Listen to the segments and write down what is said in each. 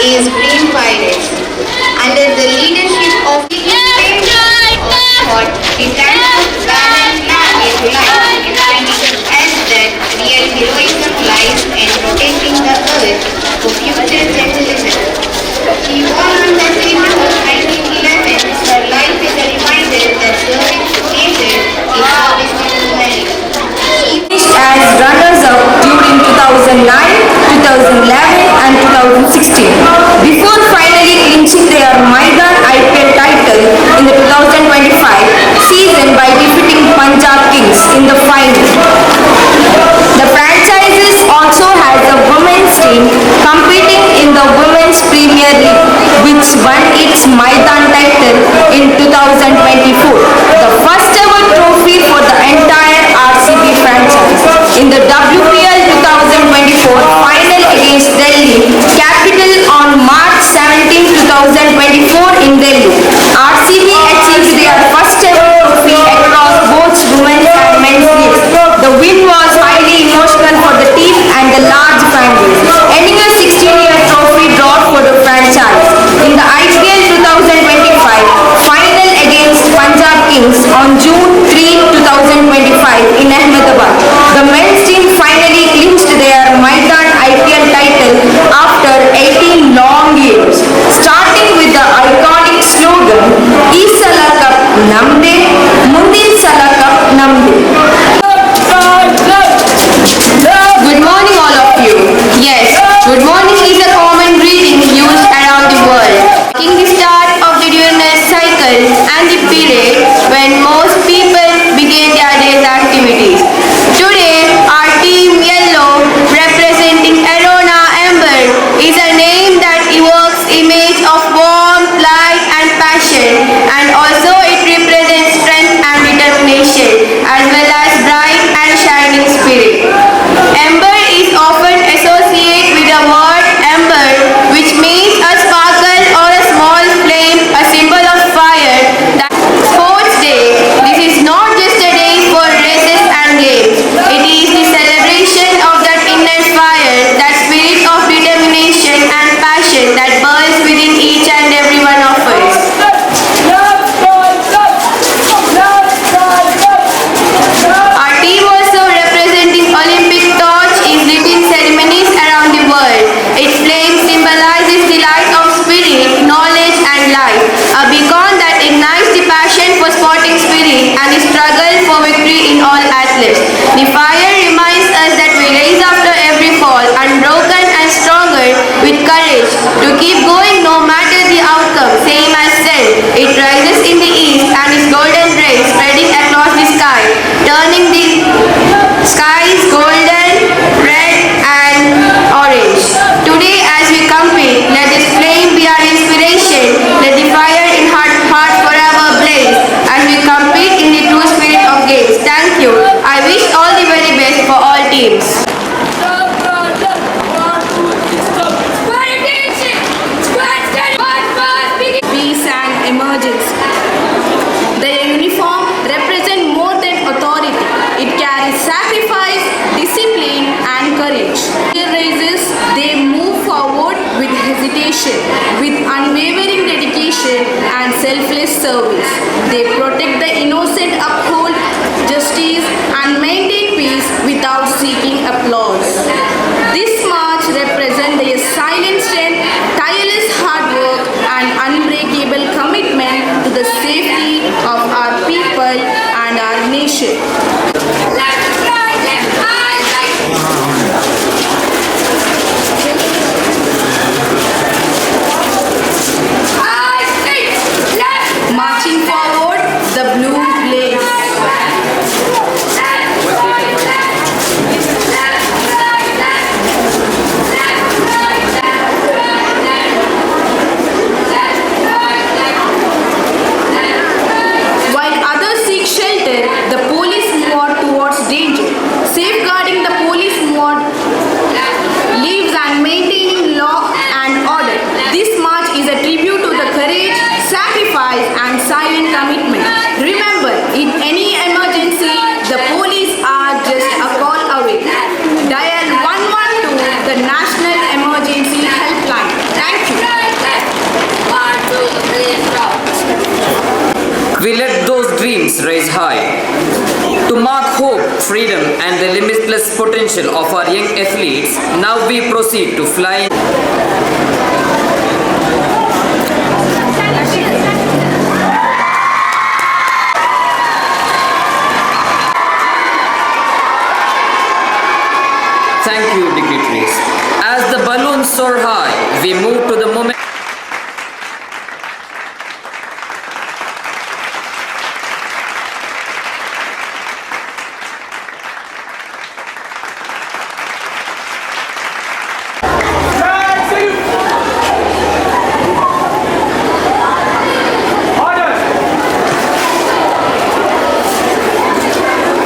is Green Pirates. Under the leadership of the thought, the tank balance into life, reminding us that real heroism lies in protecting the earth for future generations. She won on the 3rd of 1911. Her life is a reminder that serving nature is service to humanity. As runners-up during 2009, 2011 and 2016 before finally clinching their Maidan IPL title in the 2025 season by defeating Punjab Kings in the final. The franchise also has a women's team competing in the Women's Premier League, which won its Maidan title in 2024, the first ever trophy for the entire RCB franchise. In the WPL 2024 final against Delhi Capital on March 17, 2024 in Delhi, RCB achieved their first ever trophy across both women's and men's leagues. The win was highly emotional for the team and the large fan base, ending a 16-year trophy drought for the franchise. In the IPL 2025 final against Punjab Kings on June 3, 2025 in Ahmedabad, the men's team finally clinched their Maidan IPL title after 18 long years, starting with the iconic slogan "Ee Sala Cup Namde, Mundin Sala Cup Namde." Good morning all of you. Yes, good morning is a common greeting used around the world, marking the start of the diurnal cycle and the period when most people begin their day's activities. Today, our team Yellow, representing Arona Amber, is a name that evokes image of warmth, light and passion, and also it represents strength and determination, as well as bright and shining spirit. Amber is often associated with the word ember, which means a sparkle or a small flame, a symbol of fire. Sports Day. This is not just a day for races and games. It is the celebration of that inner fire, that spirit of determination and passion that burns within each and every one of us. Our team also representing Olympic torch is lit in ceremonies around the world. Its flame symbolizes the light of spirit, knowledge and life, a beacon that ignites the passion for sporting spirit and the struggle for victory in all athletes. The fire reminds us that we rise after every fall, unbroken and stronger with courage to keep going no matter the outcome. Same as said, it rises in the east and its golden rays spreading across the sky, turning the skies golden, red and orange. Today as we compete, let this flame be our inspiration. Let the fire in heart forever blaze as we compete in the true spirit of games. Thank you. I wish all the very best for all teams. Peace and emergence. The uniform represents more than authority. It carries sacrifice, discipline and courage. The races, they move forward with hesitation, with unwavering dedication and selfless service. They protect the innocent, uphold justice and maintain peace without seeking applause. This march represents their silent strength, tireless hard work and unbreakable commitment to the safety of our people and our nation. Marching forward, the blue blaze. we let those dreams rise high. To mark hope, freedom, and the limitless potential of our young athletes, now we proceed to fly. Thank you, dignitaries. As the balloons soar high, we move to the moment.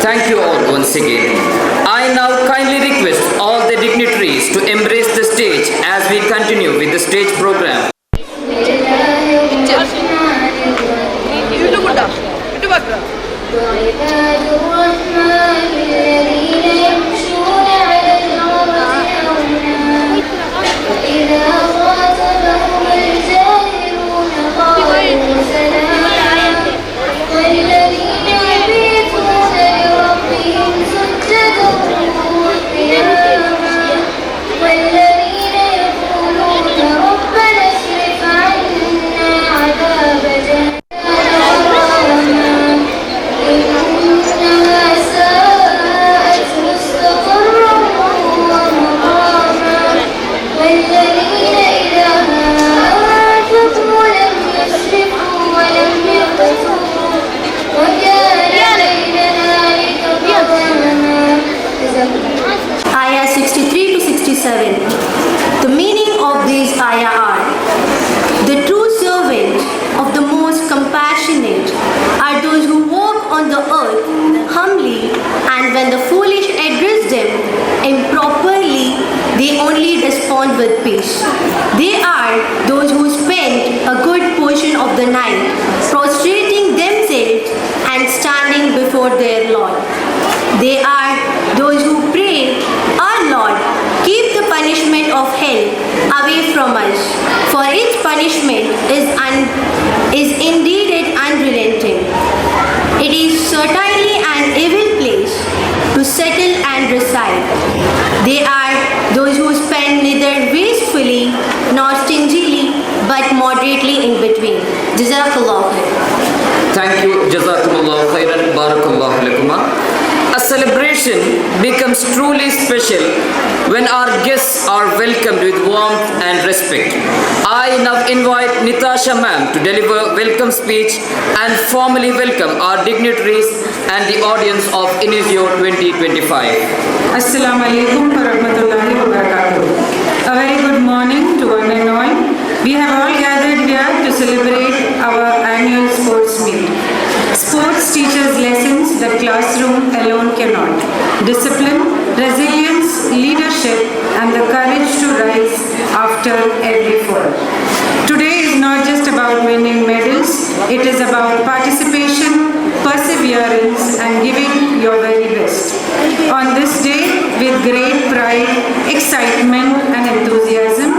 Thank you all once again. I now kindly request all the dignitaries to embrace the stage as we continue with the stage program. وعباد الرحمن الذين يمشون على الأرض هونا وإذا خاطبهم الجاهلون قالوا سلاما والذين يبيتون لربهم سجدا وقياما والذين يقولون ربنا اصرف عنا عذاب جهنم إنها ساءت مستقرا ومقاما والذين إذا أنفقوا لم يسرفوا ولم يقتروا وكان بين ذلك قواما. Ayah 63 to 67. The meaning of these ayah are: the true servant of the most compassionate are those who walk on the earth humbly, and when the foolish address them improperly, they only respond with peace. They are those who spend a good portion of the night prostrating themselves and standing before their Lord. They are those who pray, "Our Lord, keep the punishment of hell away from us, for its punishment is indeed unrelenting. It is certainly an evil place to settle and reside." They are those who spend neither wastefully nor stingily, but moderately in between. Jazakallah khair. Thank you. Jazakumullah khairan. Barakallahu lakuma. A celebration becomes truly special when our guests are welcomed with warmth and respect. I now invite Nitasha ma'am to deliver welcome speech and formally welcome our dignitaries and the audience of Inisio 2025. Assalamu alaikum wa rahmatullahi wa barakatuh. A very good morning to one and all. We have all gathered here to celebrate our annual sports meet. Sports teaches lessons that classroom alone cannot. Discipline, resilience, leadership, and the courage to rise after every fall. Today is not just about winning medals, it is about participation, perseverance, and giving your very best. On this day, with great pride, excitement, and enthusiasm,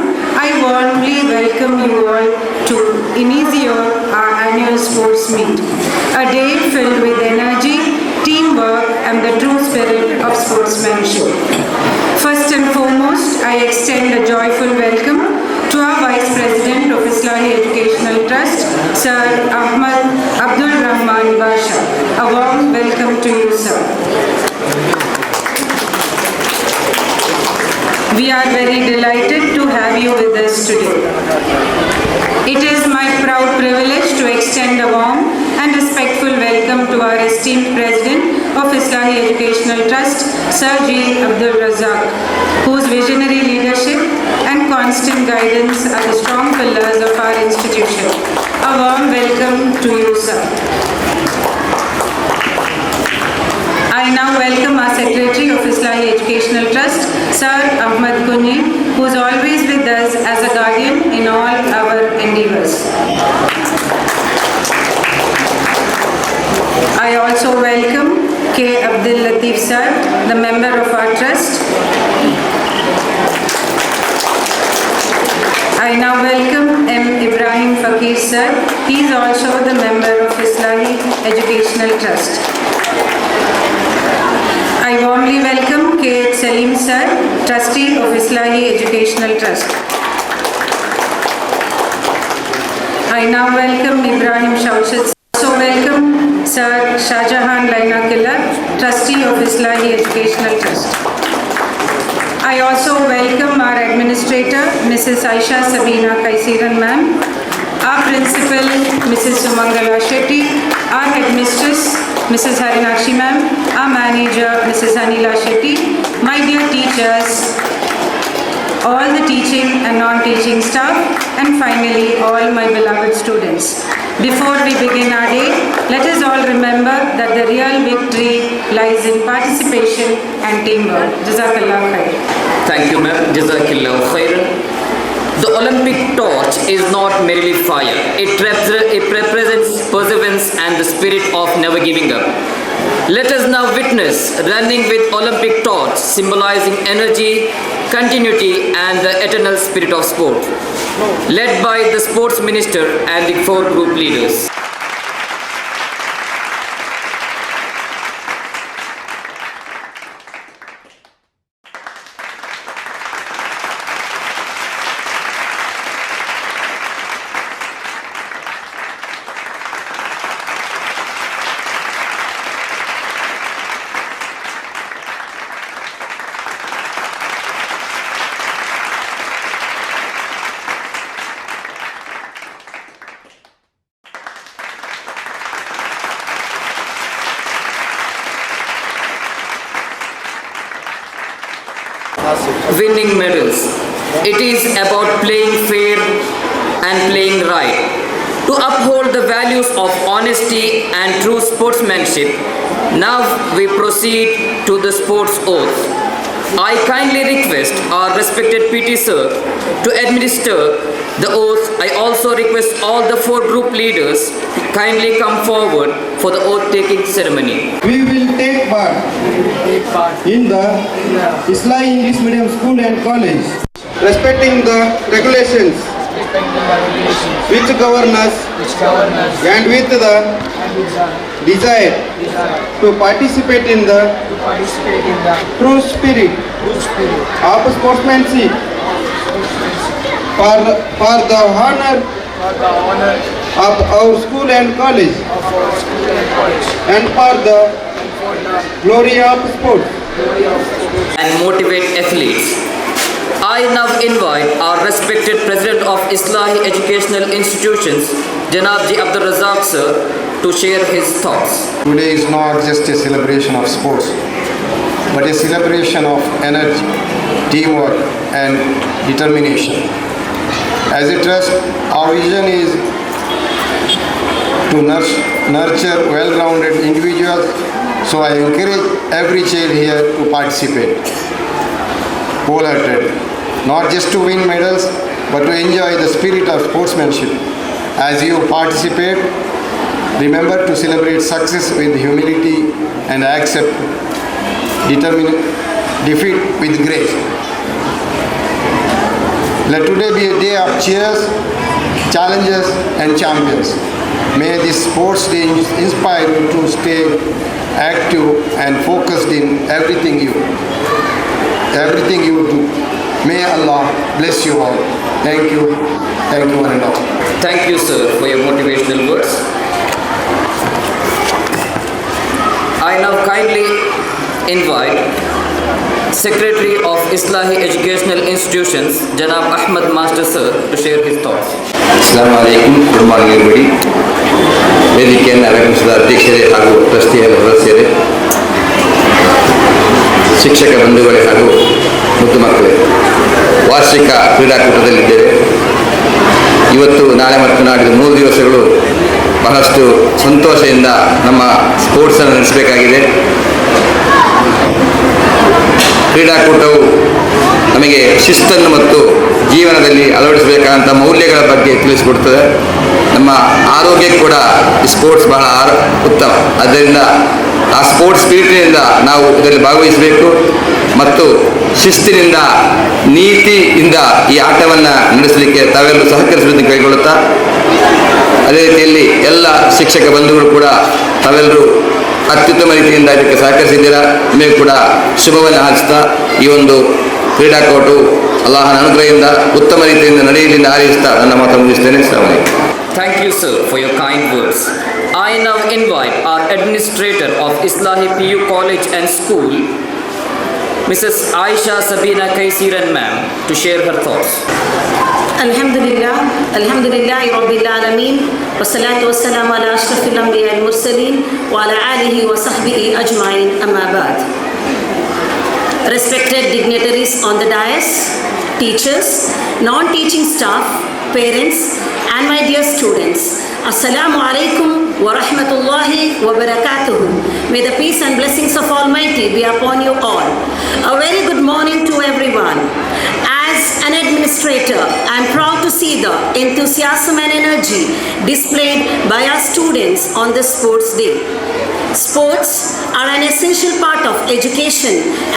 I warmly welcome you all to Inisio, our annual sports meet. A day filled with energy, teamwork, and the true spirit of sportsmanship. First and foremost, I extend a joyful welcome to our Vice President of Islahi Educational Trust, Sir Ahmad Abdul Rahman Basha. A warm welcome to you, sir. We are very delighted to have you with us today. It is my proud privilege to extend a warm and respectful welcome to our esteemed President of Islahi Educational Trust, Sir G. Abdul Razak, whose visionary leadership and constant guidance are the strong pillars of our institution. A warm welcome to you, sir. I now welcome our Secretary of Islahi Educational Trust, Sir Ahmad Kunyi, who is always with us as a guardian in all our endeavors. I also welcome K. Abdul Latif sir, the member of our trust. I now welcome M. Ibrahim Fakir sir. He is also the member of Islahi Educational Trust. I warmly welcome K. H. Salim sir, trustee of Islahi Educational Trust. I now welcome Ibrahim Shauchat. Also welcome Sir Shahjahan Laina Killa, trustee of Islahi Educational Trust. I also welcome our administrator, Mrs. Aisha Sabina Kaisiran ma'am, our principal, Mrs. Sumangala Shetty, our headmistress, Mrs. Harinakshi ma'am, our manager, Mrs. Anila Shetty, my dear teachers, all the teaching and non-teaching staff, and finally all my beloved students. Before we begin our day, let us all remember that the real victory lies in participation and teamwork. Jazakallah khair. Thank you, ma'am. Jazakillah khairan. The Olympic torch is not merely fire. It represents perseverance and the spirit of never giving up. Let us now witness running with Olympic torch, symbolizing energy, continuity and the eternal spirit of sport, led by the sports minister and the 4 group leaders. Winning medals. It is about playing fair and playing right. To uphold the values of honesty and true sportsmanship, now we proceed to the sports oath. I kindly request our respected PT sir to administer the oath. I also request all the 4 group leaders to kindly come forward for the oath-taking ceremony. We will take part in the Islahi English Medium School and College, respecting the regulations which govern us and with the desire to participate in the true spirit of sportsmanship for the honor of our school and college and for the glory of sport. And motivate athletes. I now invite our respected President of Islahi Educational Institutions, Janab Ji Abdul Razak sir, to share his thoughts. Today is not just a celebration of sports, but a celebration of energy, teamwork and determination. As a trust, our vision is to nurture well-rounded individuals, so I encourage every child here to participate wholeheartedly, not just to win medals, but to enjoy the spirit of sportsmanship. As you participate, remember to celebrate success with humility and accept defeat with grace. Let today be a day of cheers, challenges and champions. May this sports day inspire you to stay active and focused in everything you do. May Allah bless you all. Thank you one and all. Thank you sir for your motivational words. I now kindly invite Secretary of Islahi Educational Institutions, Janab Ahmad Master sir, to share his thoughts. Assalamu alaikum. Good morning everybody. ವೇದಿಕೆಯನ್ನು ಅಲಂಕರಿಸಿದ ಅಧ್ಯಕ್ಷರೇ ಹಾಗೂ ಟ್ರಸ್ಟಿಯ ಸದಸ್ಯರೇ, ಶಿಕ್ಷಕ ಬಂಧುಗಳೇ ಹಾಗೂ ಮುದ್ದು ಮಕ್ಕಳೇ, ವಾರ್ಷಿಕ ಕ್ರೀಡಾಕೂಟದಲ್ಲಿದ್ದೇವೆ. ಇವತ್ತು ನಾಳೆ ಮತ್ತು ನಾಡಿದ್ದು 3 ದಿವಸಗಳು ಬಹಳಷ್ಟು ಸಂತೋಷದಿಂದ ನಮ್ಮ ಸ್ಪೋರ್ಟ್ಸನ್ನು ನಡೆಸಬೇಕಾಗಿದೆ. ಕ್ರೀಡಾಕೂಟವು ನಮಗೆ ಶಿಸ್ತನ್ನು ಮತ್ತು ಜೀವನದಲ್ಲಿ ಅಳವಡಿಸಬೇಕಾದಂಥ ಮೌಲ್ಯಗಳ ಬಗ್ಗೆ ತಿಳಿಸಿಕೊಡ್ತದೆ. ನಮ್ಮ ಆರೋಗ್ಯಕ್ಕೆ ಕೂಡ ಸ್ಪೋರ್ಟ್ಸ್ ಬಹಳ ಉತ್ತಮ. ಆದ್ದರಿಂದ ಆ ಸ್ಪೋರ್ಟ್ಸ್ ಸ್ಪಿರಿಟ್ನಿಂದ ನಾವು ಇದರಲ್ಲಿ ಭಾಗವಹಿಸಬೇಕು ಮತ್ತು ಶಿಸ್ತಿನಿಂದ ನೀತಿಯಿಂದ ಈ ಆಟವನ್ನು ನಡೆಸಲಿಕ್ಕೆ ತಾವೆಲ್ಲರೂ ಸಹಕರಿಸಬೇಕು ಕೈಗೊಳ್ಳುತ್ತಾ, ಅದೇ ರೀತಿಯಲ್ಲಿ ಎಲ್ಲ ಶಿಕ್ಷಕ ಬಂಧುಗಳು ಕೂಡ ತಾವೆಲ್ಲರೂ ಅತ್ಯುತ್ತಮ ರೀತಿಯಿಂದ ಇದಕ್ಕೆ ಸಹಕರಿಸಿದ್ದೀರಾ. ನಿಮಗೆ ಕೂಡ ಶುಭವನ್ನು ಹಾರಿಸ್ತಾ ಈ ಒಂದು ಕ್ರೀಡಾಕೂಟು ಅಲ್ಲಾಹನ ಅನುಗ್ರಹದಿಂದ ಉತ್ತಮ ರೀತಿಯಿಂದ ನಡೆಯಲಿಂದ ಹಾರೈಸ್ತಾ ನನ್ನ ಮಾತು ಮುಗಿಸ್ತೇನೆ. Shravani. Thank you, sir, for your kind words. I now invite our administrator of Islahi PU College and School, Mrs. Aisha Sabina Kaisiran ma'am, to share her thoughts. Alhamdulillah, Alhamdulillah Rabbil Alameen, wassalatu wassalamu ala ashrafil anbiya wal mursalin wa ala alihi wa sahbihi ajma'in, amma ba'd. Respected dignitaries on the dais, teachers, non-teaching staff, parents, and my dear students, Assalamu alaikum wa rahmatullahi wa barakatuhu. May the peace and blessings of Almighty be upon you all. A very good morning to everyone. As an administrator, I am proud to see the enthusiasm and energy displayed by our students on this sports day. Sports are an essential part of education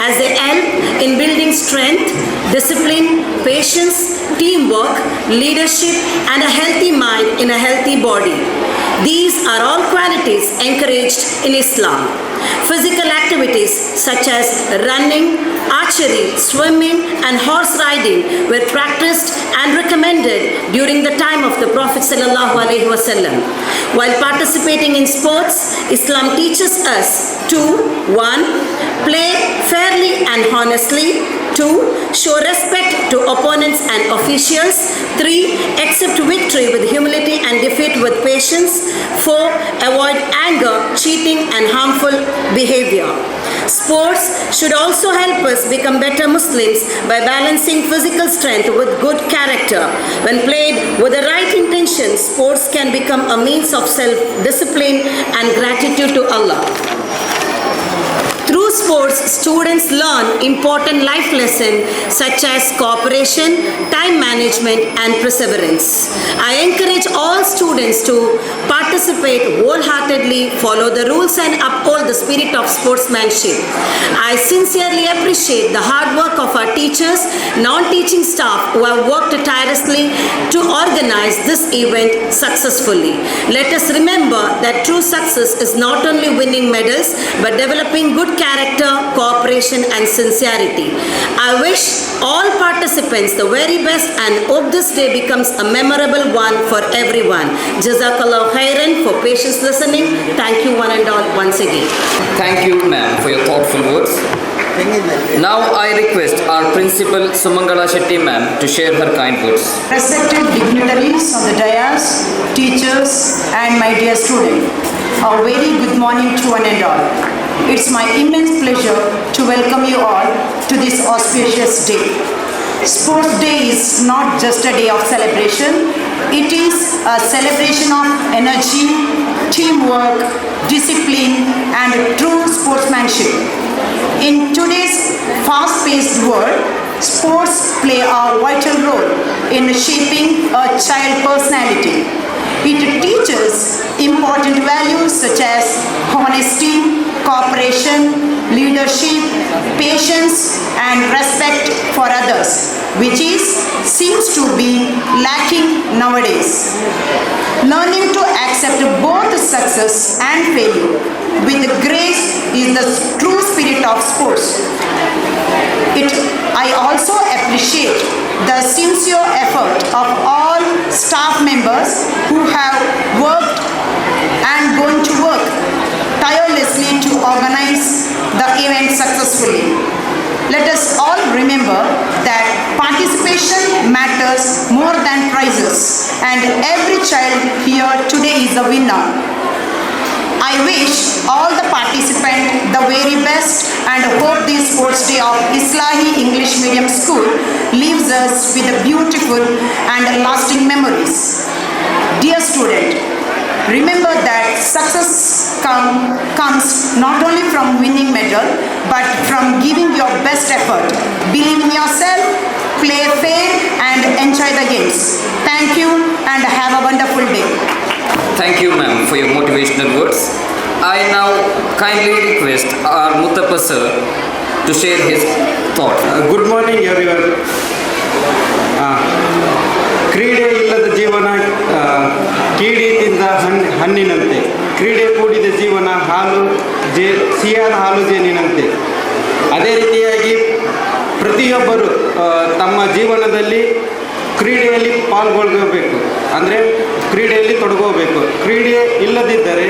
as they help in building strength, discipline, patience, teamwork, leadership, and a healthy mind in a healthy body. These are all qualities encouraged in Islam. Physical activities such as running, archery, swimming, and horse riding were practiced and recommended during the time of the Prophet ﷺ. While participating in sports, Islam teaches us to 1. Play fairly and honestly. 2. Show respect to opponents and officials. 3. Accept victory with humility and defeat with patience. 4. Avoid anger, cheating, and harmful behavior. Sports should also help us become better Muslims by balancing physical strength with good character. When played with the right intentions, sports can become a means of self-discipline and gratitude to Allah. Through sports, students learn important life lessons such as cooperation, time management, and perseverance. I encourage all students to participate wholeheartedly, follow the rules, and uphold the spirit of sportsmanship. I sincerely appreciate the hard work of our teachers, non-teaching staff who have worked tirelessly to organize this event successfully. Let us remember that true success is not only winning medals but developing good character, cooperation, and sincerity. I wish all participants the very best and hope this day becomes a memorable one for everyone. Jazakallah khairan for patience listening. Thank you one and all once again. Thank you, ma'am, for your thoughtful words. Now I request our principal Sumangala Shetty ma'am to share her kind words. Respected dignitaries on the dais, teachers, and my dear student, a very good morning to one and all. It's my immense pleasure to welcome you all to this auspicious day. Sports Day is not just a day of celebration, it is a celebration of energy, teamwork, discipline, and true sportsmanship. In today's fast-paced world, sports play a vital role in shaping a child's personality. It teaches important values such as honesty, cooperation, leadership, patience, and respect for others, which seems to be lacking nowadays. Learning to accept both success and failure with grace is the true spirit of sports. I also appreciate the sincere effort of all staff members who have worked and going to work tirelessly to organize the event successfully. Let us all remember that participation matters more than prizes, and every child here today is a winner. I wish all the participants the very best and hope this sports day of Islahi English Medium School leaves us with beautiful and lasting memories. Dear student, remember that success comes not only from winning medal but from giving your best effort. Believe in yourself, play fair and enjoy the games. Thank you and have a wonderful day. Thank you, ma'am, for your motivational words. I now kindly request our Muttappa sir to share his thought. Good morning everyone. ಕ್ರೀಡೆ ಇಲ್ಲದ ಜೀವನ ಕೀಡಿ ತಿಂದ ಹಣ್ಣಿನಂತೆ, ಕ್ರೀಡೆ ಕೂಡಿದ ಜೀವನ ಸಿಹಿಯಾದ ಹಾಲು ಜೇನಿನಂತೆ. ಅದೇ ರೀತಿಯಾಗಿ ಪ್ರತಿಯೊಬ್ಬರು ತಮ್ಮ ಜೀವನದಲ್ಲಿ ಕ್ರೀಡೆಯಲ್ಲಿ ಪಾಲ್ಗೊಳ್ಬೇಕು, ಅಂದರೆ ಕ್ರೀಡೆಯಲ್ಲಿ ತೊಡಗೋಬೇಕು. ಕ್ರೀಡೆ ಇಲ್ಲದಿದ್ದರೆ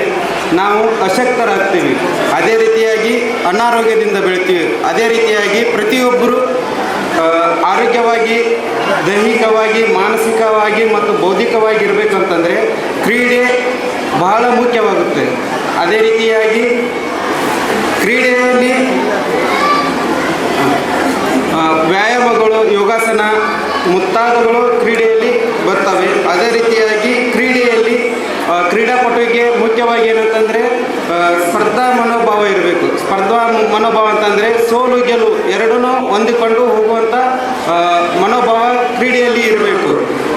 ನಾವು ಅಶಕ್ತರಾಗ್ತೀವಿ, ಅದೇ ರೀತಿಯಾಗಿ ಅನಾರೋಗ್ಯದಿಂದ ಬೆಳಿತೀವಿ. ಅದೇ ರೀತಿಯಾಗಿ ಪ್ರತಿಯೊಬ್ಬರು ಆರೋಗ್ಯವಾಗಿ, ದೈಹಿಕವಾಗಿ, ಮಾನಸಿಕವಾಗಿ ಮತ್ತು ಬೌದ್ಧಿಕವಾಗಿ ಇರಬೇಕಂತಂದರೆ ಕ್ರೀಡೆ ಬಹಳ ಮುಖ್ಯವಾಗುತ್ತೆ. ಅದೇ ರೀತಿಯಾಗಿ ಕ್ರೀಡೆಯಲ್ಲಿ ವ್ಯಾಯಾಮಗಳು, ಯೋಗಾಸನ ಮುಂತಾದವುಗಳು ಕ್ರೀಡೆಯಲ್ಲಿ ಬರ್ತವೆ. ಅದೇ ರೀತಿಯಾಗಿ ಕ್ರೀಡೆಯಲ್ಲಿ ಕ್ರೀಡಾಪಟುವಿಗೆ ಮುಖ್ಯವಾಗಿ ಏನಂತಂದರೆ ಸ್ಪರ್ಧಾ ಮನೋಭಾವ ಇರಬೇಕು. ಸ್ಪರ್ಧಾ ಮನೋಭಾವ ಅಂತಂದರೆ ಸೋಲು ಗೆಲುವು ಎರಡನ್ನೂ ಹೊಂದಿಕೊಂಡು ಹೋಗುವಂಥ ಮನೋಭಾವ ಕ್ರೀಡೆಯಲ್ಲಿ ಇರಬೇಕು.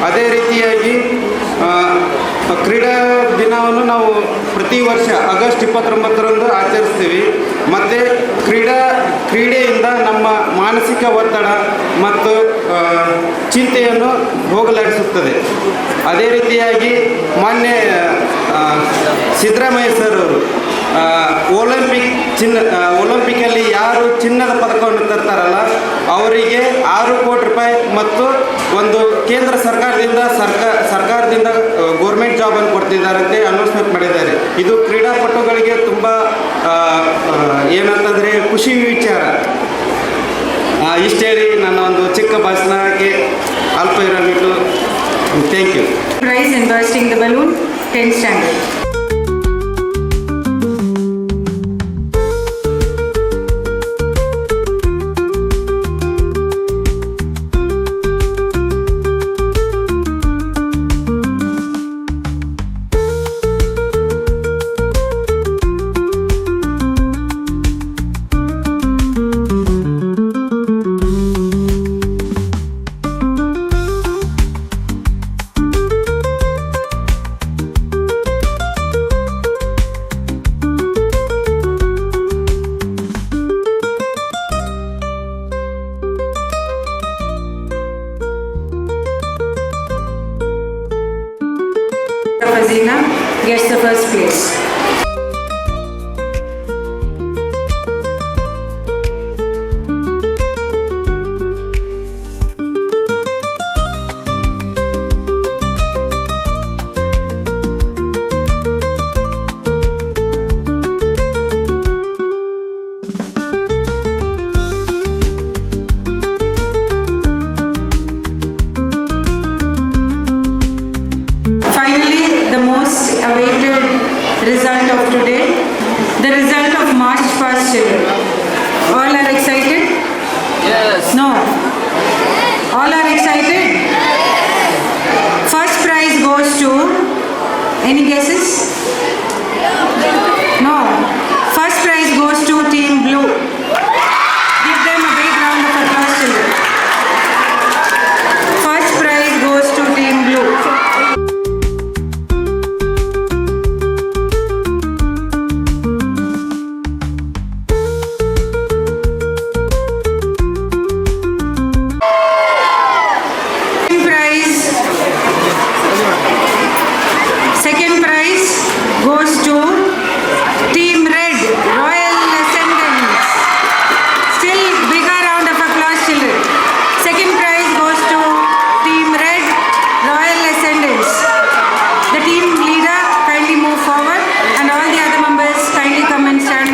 ಅದೇ ರೀತಿಯಾಗಿ ಕ್ರೀಡಾ ದಿನವನ್ನು ನಾವು ಪ್ರತಿ ವರ್ಷ ಆಗಸ್ಟ್ 29ರಂದು ಆಚರಿಸ್ತೀವಿ. ಮತ್ತು ಕ್ರೀಡೆಯಿಂದ ನಮ್ಮ ಮಾನಸಿಕ ಒತ್ತಡ ಮತ್ತು ಚಿಂತೆಯನ್ನು ಹೋಗಲಾಡಿಸುತ್ತದೆ. ಅದೇ ರೀತಿಯಾಗಿ ಮಾನ್ಯ ಸಿದ್ದರಾಮಯ್ಯ ಸರ್ ಅವರು ಒಲಿಂಪಿಕಲ್ಲಿ ಯಾರು ಚಿನ್ನದ ಪದಕವನ್ನು ತರ್ತಾರಲ್ಲ ಅವರಿಗೆ 6 ಕೋಟಿ ರೂಪಾಯಿ ಮತ್ತು ಒಂದು ಕೇಂದ್ರ ಸರ್ಕಾರದಿಂದ ಗೌರ್ಮೆಂಟ್ ಜಾಬನ್ನು ಕೊಡ್ತಿದ್ದಾರಂತೆ ಅನೌನ್ಸ್ಮೆಂಟ್ ಮಾಡಿದ್ದಾರೆ. ಇದು ಕ್ರೀಡಾಪಟುಗಳಿಗೆ ತುಂಬ ಏನಂತಂದರೆ ಖುಷಿ ವಿಚಾರ. ಇಷ್ಟು ಹೇಳಿ ನನ್ನ ಒಂದು ಚಿಕ್ಕ ಭಾಷಣಕ್ಕೆ ಅಲ್ಪ ಇರಬಿಟ್ಟು thank you. Prize in bursting the balloon, 10th standard. Fazina gets the first place. Awaited result of today, the result of March past children. All are excited? Yes. No. All are excited? First prize goes to, any guesses? No. First prize goes to Team Blue. Give them a big round of applause, children. First prize goes to Team Blue. Second prize goes to Team Red, Royal Ascendants. Still bigger round of applause, children. Second prize goes to Team Red, Royal Ascendants. The team leader kindly move forward and all the other members kindly come and stand.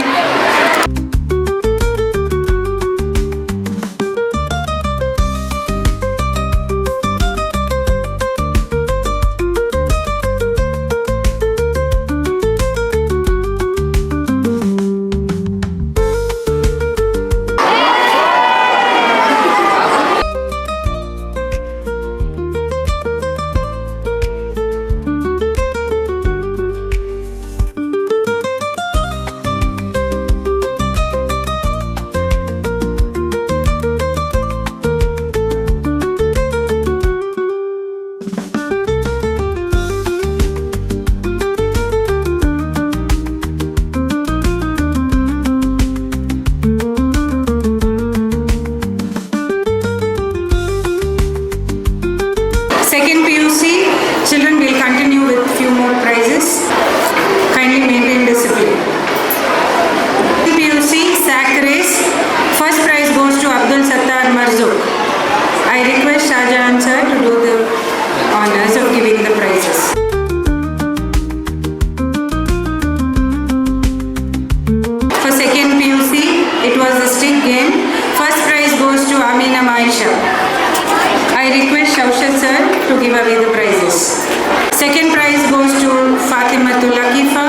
boys. Second prize goes to Fatimatul Lakifa,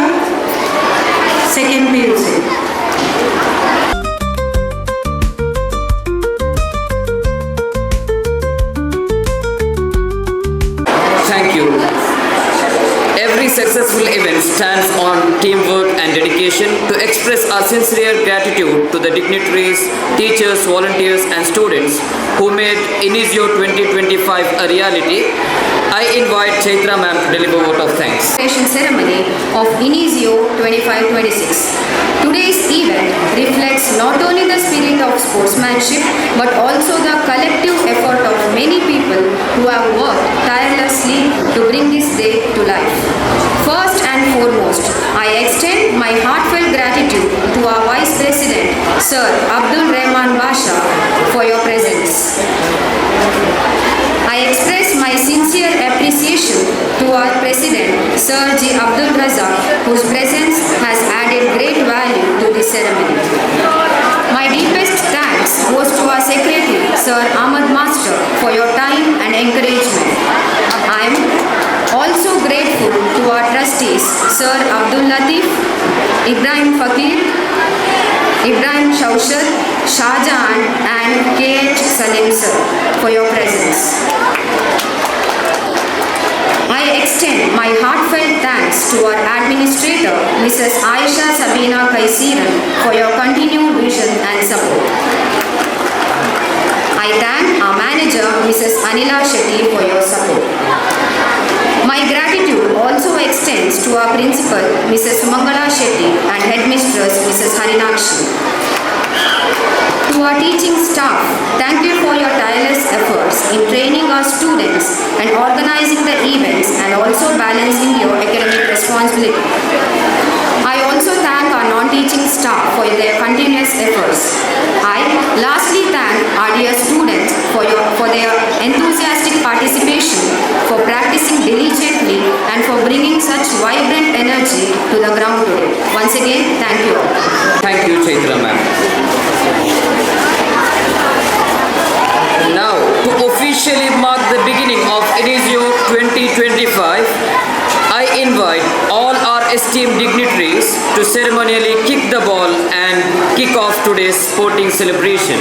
second PUC. Thank you. Every successful event stands on teamwork and dedication. To express our sincere gratitude to the dignitaries, teachers, volunteers and students who made Inisio 2025 a reality, I invite Chaitra ma'am to deliver a vote of thanks. Graduation ceremony of Inisio 25-26. Today's event reflects not only the spirit of sportsmanship but also the collective effort of many people who have worked tirelessly to bring this day to life. First and foremost, I extend my heartfelt gratitude to our Vice President, Sir Abdul Rahman Basha, for your presence. I express my sincere appreciation to our President, Sir G. Abdul Razak, whose presence has added great value to this ceremony. My deepest thanks goes to our Secretary, Sir Ahmad Master, for your time and encouragement. I am also grateful to our trustees, Sir Abdul Latif, Ibrahim Fakir, Ibrahim Shaushat, Shahjahan and K.H. Salim sir for your presence. I extend my heartfelt thanks to our administrator, Mrs. Aisha Sabina Kaisiran, for your continued vision and support. I thank our manager, Mrs. Anila Shetty, for your support. My gratitude also extends to our principal, Mrs. Mangala Shetty, and headmistress, Mrs. Harinakshi. To our teaching staff, thank you for your tireless efforts in training our students and organizing the events and also balancing your academic responsibility. I also thank our non-teaching staff for their continuous efforts. I lastly thank our dear students for their enthusiastic participation, for practicing diligently and for bringing such vibrant energy to the ground today. Once again, thank you all. Thank you, Chaitra ma'am. Now, to officially mark the beginning of Inisio 2025, I invite all our esteemed dignitaries to ceremonially kick the ball and kick off today's sporting celebration.